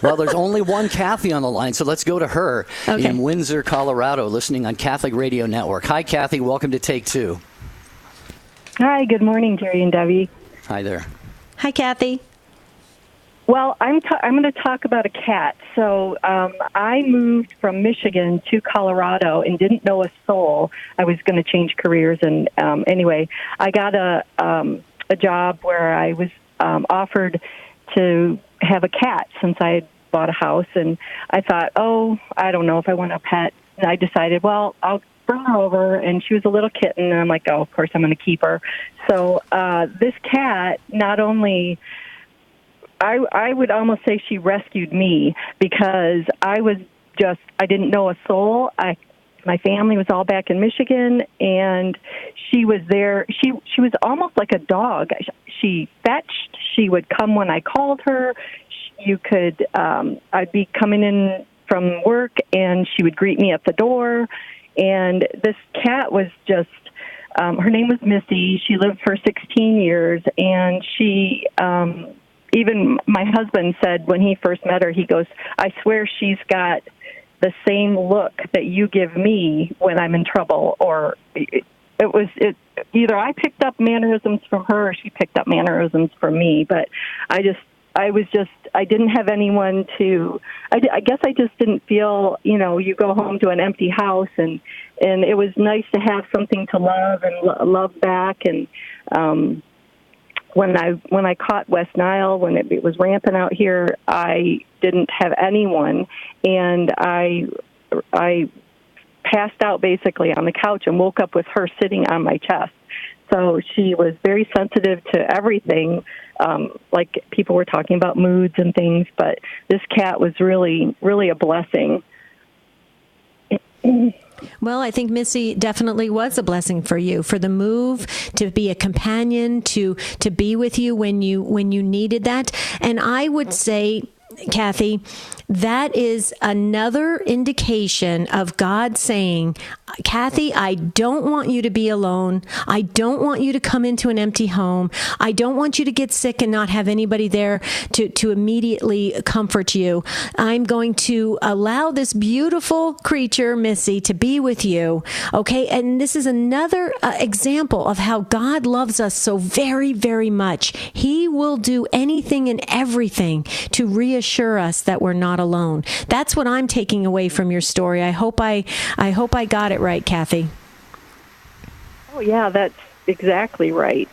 Well, there's only one Kathy on the line, so let's go to her in Windsor, Colorado, listening on Catholic Radio Network. Hi, Kathy. Welcome to Take Two. Hi. Good morning, Jerry and Debbie. Hi there. Hi, Kathy. Well, I'm going to talk about a cat. So I moved from Michigan to Colorado and didn't know a soul. I was going to change careers, and anyway, I got a job where I was offered to have a cat since I had bought a house, and I thought, I don't know if I want a pet. And I decided, well, I'll bring her over, and she was a little kitten, and I'm like, of course I'm going to keep her. So this cat, not only, I would almost say she rescued me, because I was I didn't know a soul. My family was all back in Michigan, and she was there. She was almost like a dog. She fetched. She would come when I called her. I'd be coming in from work, and she would greet me at the door. And this cat was just, her name was Missy. She lived for 16 years, and she, even my husband said when he first met her, he goes, I swear she's got the same look that you give me when I'm in trouble. Or either I picked up mannerisms from her or she picked up mannerisms from me. But I didn't have anyone I guess I just didn't feel, you go home to an empty house, and it was nice to have something to love and love back. And when I caught West Nile, when it was rampant out here, I didn't have anyone, and I passed out basically on the couch and woke up with her sitting on my chest. So she was very sensitive to everything, like people were talking about moods and things, but this cat was really, really a blessing. Well, I think Missy definitely was a blessing for you, for the move, to be a companion, to be with you when you needed that. And I would say, Kathy, that is another indication of God saying, Kathy, I don't want you to be alone. I don't want you to come into an empty home. I don't want you to get sick and not have anybody there to immediately comfort you. I'm going to allow this beautiful creature, Missy, to be with you. Okay. And this is another example of how God loves us so very, very much. He will do anything and everything to reassure us that we're not alone. That's what I'm taking away from your story. I hope I got it right, Kathy. Oh yeah, that's exactly right.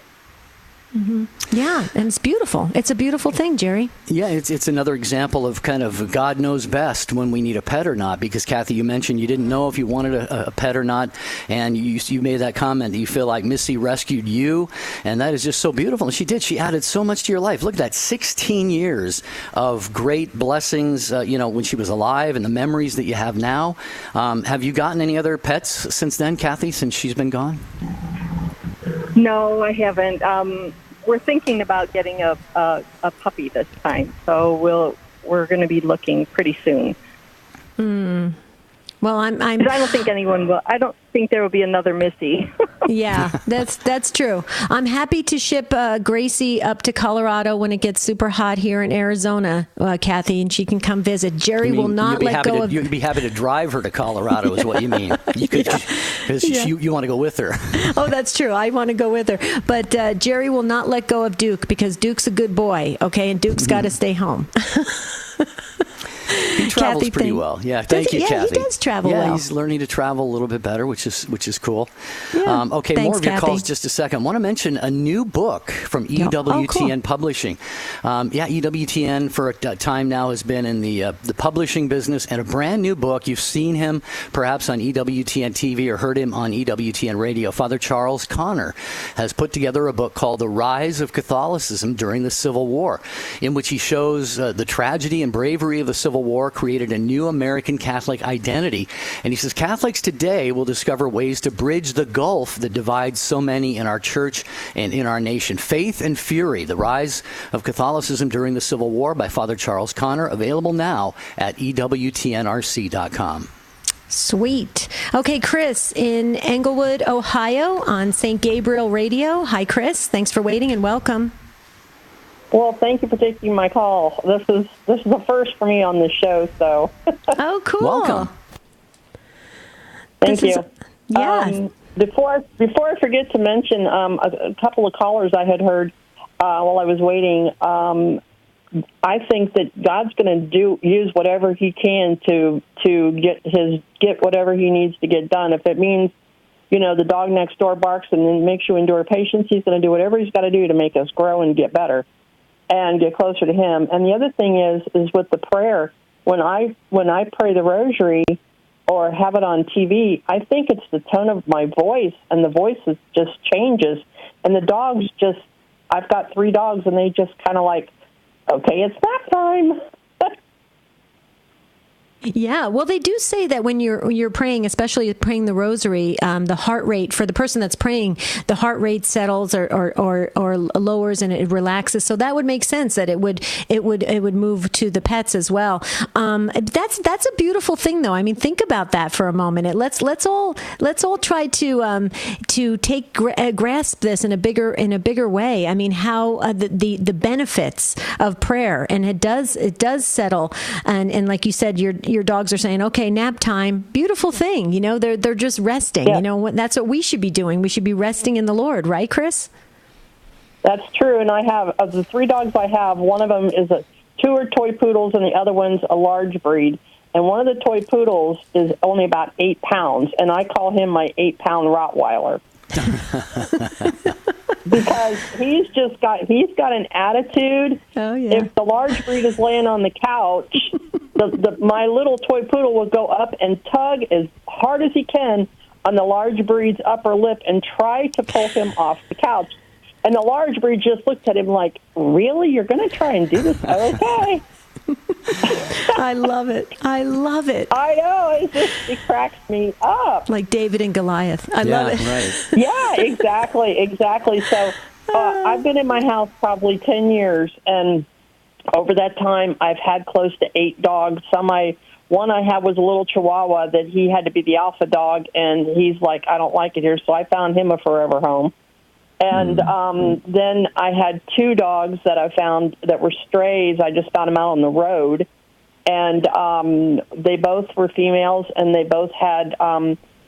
Mm-hmm. Yeah, and it's beautiful. It's a beautiful thing, Jerry. Yeah, it's another example of kind of God knows best when we need a pet or not. Because Kathy, you mentioned you didn't know if you wanted a pet or not, and you made that comment that you feel like Missy rescued you, and that is just so beautiful. And she did. She added so much to your life. Look at that, 16 years of great blessings. When she was alive, and the memories that you have now. Have you gotten any other pets since then, Kathy? Since she's been gone? No, I haven't. We're thinking about getting a puppy this time, so we're going to be looking pretty soon. Well, I don't think anyone will. I don't think there will be another Missy. Yeah, that's true. I'm happy to ship Gracie up to Colorado when it gets super hot here in Arizona, Kathy, and she can come visit. Jerry will not let go of... You'd be happy to drive her to Colorado is what you mean. Because you want to go with her. Oh, that's true. I want to go with her. But Jerry will not let go of Duke, because Duke's a good boy, okay? And Duke's got to stay home. He travels pretty well. Yeah, thank you, Kathy. Yeah, he does travel well. Yeah, he's learning to travel a little bit better, which is cool. Yeah. Okay, Thanks, more of your Kathy. calls in just a second. I want to mention a new book from EWTN Publishing. EWTN for a time now has been in the publishing business, and a brand new book. You've seen him perhaps on EWTN TV or heard him on EWTN Radio. Father Charles Connor has put together a book called The Rise of Catholicism During the Civil War, in which he shows the tragedy and bravery of the Civil War created a new American Catholic identity. And he says Catholics today will discover ways to bridge the gulf that divides so many in our church and in our nation. Faith and Fury, The Rise of Catholicism During the Civil War by Father Charles Connor, available now at EWTNRC.com. Sweet. Okay, Chris in Englewood, Ohio on St. Gabriel Radio. Hi, Chris. Thanks for waiting and welcome. Well, thank you for taking my call. This is the first for me on this show, so. Oh, cool. Welcome. Thank you. Before I forget to mention a couple of callers I had heard while I was waiting. I think that God's going to use whatever He can to get whatever He needs to get done. If it means, the dog next door barks and then makes you endure patience, He's going to do whatever He's got to do to make us grow and get better and get closer to Him. And the other thing is with the prayer. When I pray the rosary or have it on TV, I think it's the tone of my voice, and the voice just changes. And the dogs I've got 3 dogs, and they just kind of like, okay, it's nap time. Yeah, well, they do say that when you're praying, especially praying the rosary, the heart rate for the person that's praying, the heart rate settles or lowers and it relaxes. So that would make sense that it would move to the pets as well. That's a beautiful thing, though. I mean, think about that for a moment. Let's all try to grasp this in a bigger way. I mean, how the benefits of prayer, and it does settle, and like you said, your dogs are saying, okay, nap time. Beautiful thing. They're just resting. Yeah. That's what we should be doing. We should be resting in the Lord, right, Chris? That's true. And I have, of the 3 dogs I have, one of them is 2 are toy poodles and the other one's a large breed. And one of the toy poodles is only about 8 pounds, and I call him my 8-pound Rottweiler. Because he's got an attitude. Oh, yeah. If the large breed is laying on the couch, my little toy poodle will go up and tug as hard as he can on the large breed's upper lip and try to pull him off the couch. And the large breed just looks at him like, really? You're going to try and do this? Okay. I love it. I know. It cracks me up. Like David and Goliath. I love it. Right. Yeah, exactly. So I've been in my house probably 10 years, and over that time, I've had close to 8 dogs. One I had was a little Chihuahua that he had to be the alpha dog, and he's like, I don't like it here, so I found him a forever home. And then I had 2 dogs that I found that were strays. I just found them out on the road. And they both were females, and they both had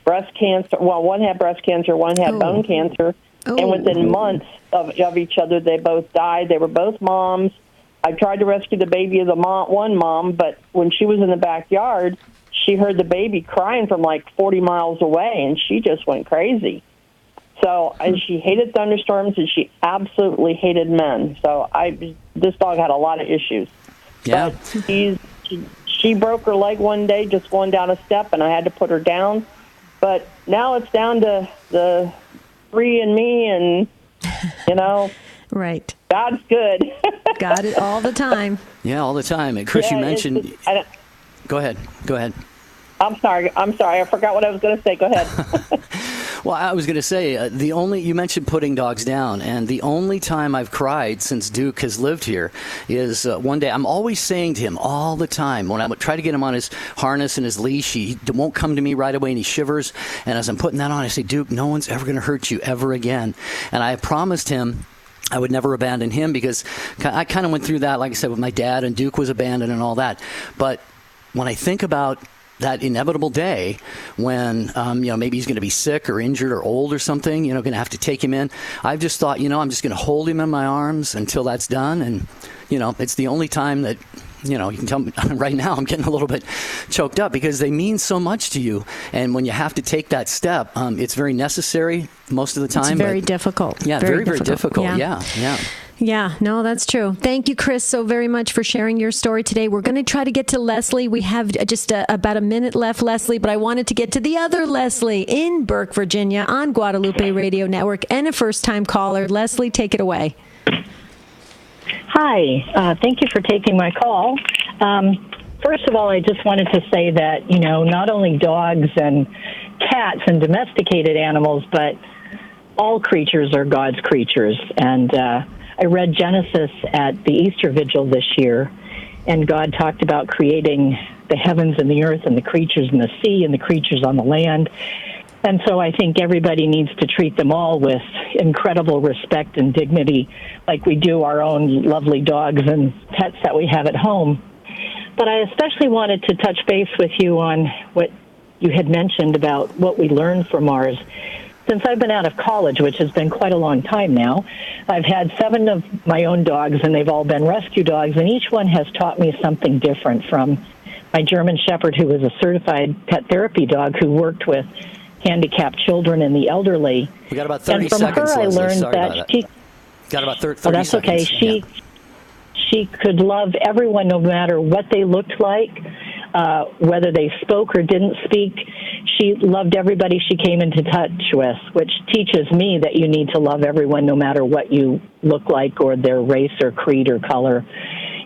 breast cancer. Well, one had breast cancer, one had bone cancer. And within months of each other, they both died. They were both moms. I tried to rescue the baby as one mom, but when she was in the backyard, she heard the baby crying from like 40 miles away, and she just went crazy. So, and she hated thunderstorms, and she absolutely hated men. So, this dog had a lot of issues. Yeah. But she broke her leg one day just going down a step, and I had to put her down. But now it's down to the 3 and me, and, Right. God's good. Got it all the time. Yeah, all the time. And Chris, you mentioned... Go ahead. I'm sorry. I forgot what I was going to say. Go ahead. Well, I was going to say, you mentioned putting dogs down, and the only time I've cried since Duke has lived here is one day. I'm always saying to him all the time, when I would try to get him on his harness and his leash, he won't come to me right away, and he shivers. And as I'm putting that on, I say, Duke, no one's ever going to hurt you ever again. And I promised him I would never abandon him, because I kind of went through that, like I said, with my dad, and Duke was abandoned and all that. But when I think about that inevitable day when, maybe he's going to be sick or injured or old or something, going to have to take him in, I've just thought, I'm just going to hold him in my arms until that's done. And, it's the only time that, you can tell me right now I'm getting a little bit choked up, because they mean so much to you. And when you have to take that step, it's very necessary most of the time. It's very difficult. Yeah, very difficult. Yeah. Yeah, no, that's true. Thank you, Chris, so very much for sharing your story today. We're going to try to get to Leslie. We have just about a minute left, Leslie, but I wanted to get to the other Leslie in Burke, Virginia, on Guadalupe Radio Network, and a first-time caller. Leslie, take it away. Hi. Thank you for taking my call. First of all, I just wanted to say that, not only dogs and cats and domesticated animals, but all creatures are God's creatures. And I read Genesis at the Easter Vigil this year, and God talked about creating the heavens and the earth and the creatures in the sea and the creatures on the land. And so I think everybody needs to treat them all with incredible respect and dignity, like we do our own lovely dogs and pets that we have at home. But I especially wanted to touch base with you on what you had mentioned about what we learn from Mars. Since I've been out of college, which has been quite a long time now, I've had 7 of my own dogs, and they've all been rescue dogs, and each one has taught me something different, from my German Shepherd, who was a certified pet therapy dog who worked with handicapped children and the elderly. We got about 30 and from seconds, her, Leslie. I learned Sorry that she got about 30 well, that's seconds. Okay. She could love everyone no matter what they looked like, whether they spoke or didn't speak. She loved everybody she came into touch with, which teaches me that you need to love everyone no matter what you look like or their race or creed or color.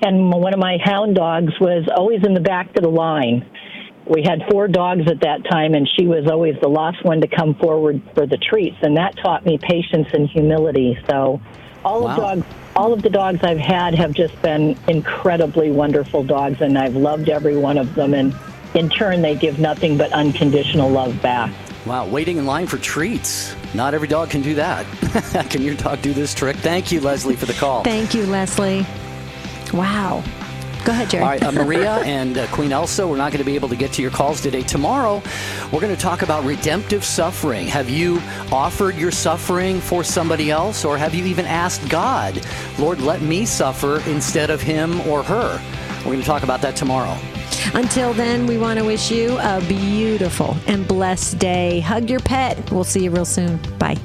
And one of my hound dogs was always in the back of the line. We had 4 dogs at that time, and she was always the last one to come forward for the treats, and that taught me patience and humility. So all of the dogs I've had have just been incredibly wonderful dogs, and I've loved every one of them, and in turn, they give nothing but unconditional love back. Wow, waiting in line for treats. Not every dog can do that. Can your dog do this trick? Thank you, Leslie, for the call. Thank you, Leslie. Wow. Go ahead, Jerry. All right, Maria and Queen Elsa, we're not going to be able to get to your calls today. Tomorrow, we're going to talk about redemptive suffering. Have you offered your suffering for somebody else, or have you even asked God, Lord, let me suffer instead of him or her? We're going to talk about that tomorrow. Until then, we want to wish you a beautiful and blessed day. Hug your pet. We'll see you real soon. Bye.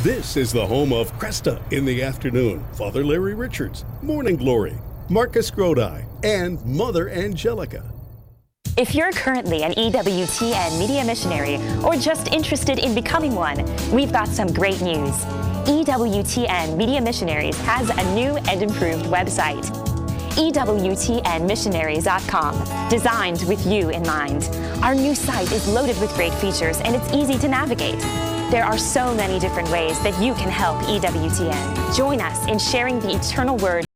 This is the home of Cresta in the Afternoon, Father Larry Richards, Morning Glory, Marcus Grodi, and Mother Angelica. If you're currently an EWTN media missionary or just interested in becoming one, we've got some great news. EWTN Media Missionaries has a new and improved website. EWTNmissionaries.com, designed with you in mind. Our new site is loaded with great features and it's easy to navigate. There are so many different ways that you can help EWTN. Join us in sharing the eternal word